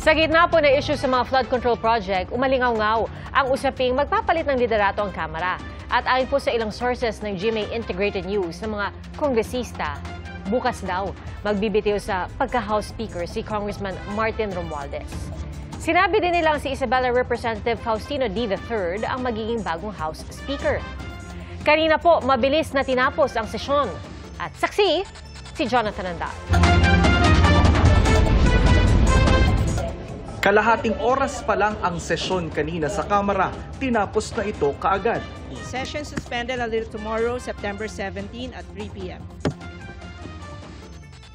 Sa gitna po na issue sa mga flood control project, umalingaw-ngaw ang usaping magpapalit ng liderato ang Kamara. At ayon po sa ilang sources ng GMA Integrated News ng mga kongresista, bukas daw magbibitiw sa pagka-House Speaker si Congressman Martin Romualdez. Sinabi din nilang si Isabela Representative Faustino D. III ang magiging bagong House Speaker. Kanina po, mabilis na tinapos ang sesyon. At saksi, si Jonathan Andal. Kalahating oras pa lang ang sesyon kanina sa Kamara, tinapos na ito kaagad. Session suspended until tomorrow, September 17 at 3 p.m.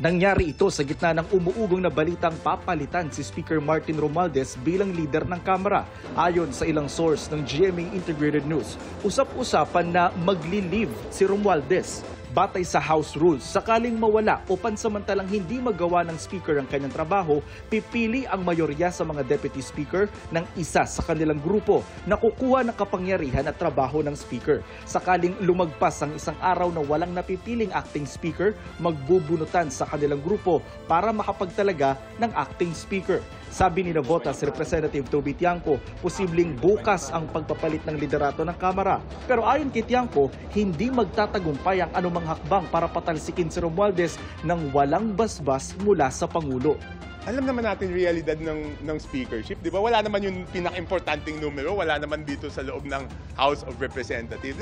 Nangyari ito sa gitna ng umuugong na balitang papalitan si Speaker Martin Romualdez bilang leader ng Kamara. Ayon sa ilang source ng GMA Integrated News, usap-usapan na magli-leave si Romualdez. Batay sa House rules, sakaling mawala o pansamantalang hindi magawa ng Speaker ang kanyang trabaho, pipili ang mayorya sa mga Deputy Speaker ng isa sa kanilang grupo na kukuha ng kapangyarihan at trabaho ng Speaker. Sakaling lumagpas ang isang araw na walang napipiling Acting Speaker, magbubunutan sa kanilang grupo para makapagtalaga ng Acting Speaker. Sabi ni Navotas Representative Toby Tiangco, posibleng bukas ang pagpapalit ng liderato ng Kamara. Pero ayon kay Tiangco, hindi magtatagumpay ang anumang hakbang para patalsikin si Romualdez ng walang basbas mula sa Pangulo. Alam naman natin realidad ng speakership, di ba? Wala naman yung pinaka-importanting numero, wala naman dito sa loob ng House of Representatives.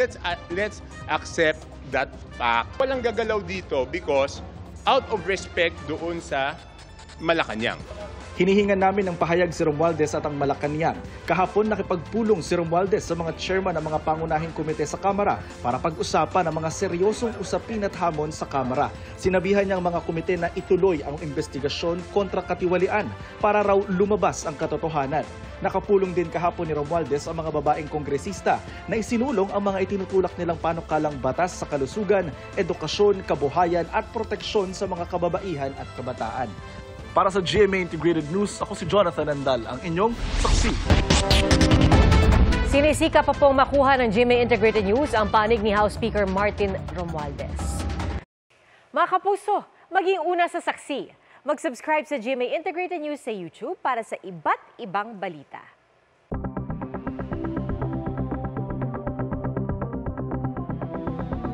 Let's accept that fact. Walang gagalaw dito because out of respect doon sa Malacanang. Hinihingan namin ng pahayag si Romualdez at ang Malacanang. Kahapon nakipagpulong si Romualdez sa mga chairman ng mga pangunahing komite sa Kamara para pag-usapan ang mga seryosong usapin at hamon sa Kamara. Sinabihan niya ang mga komite na ituloy ang investigasyon kontra katiwalian para raw lumabas ang katotohanan. Nakapulong din kahapon ni Romualdez ang mga babaeng kongresista na isinulong ang mga itinutulak nilang panukalang batas sa kalusugan, edukasyon, kabuhayan at proteksyon sa mga kababaihan at kabataan. Para sa GMA Integrated News, ako si Jonathan Andal, ang inyong saksi. Sinisika pa pong makuha ng GMA Integrated News ang panig ni House Speaker Martin Romualdez. Mga kapuso, maging una sa saksi. Mag-subscribe sa GMA Integrated News sa YouTube para sa iba't ibang balita.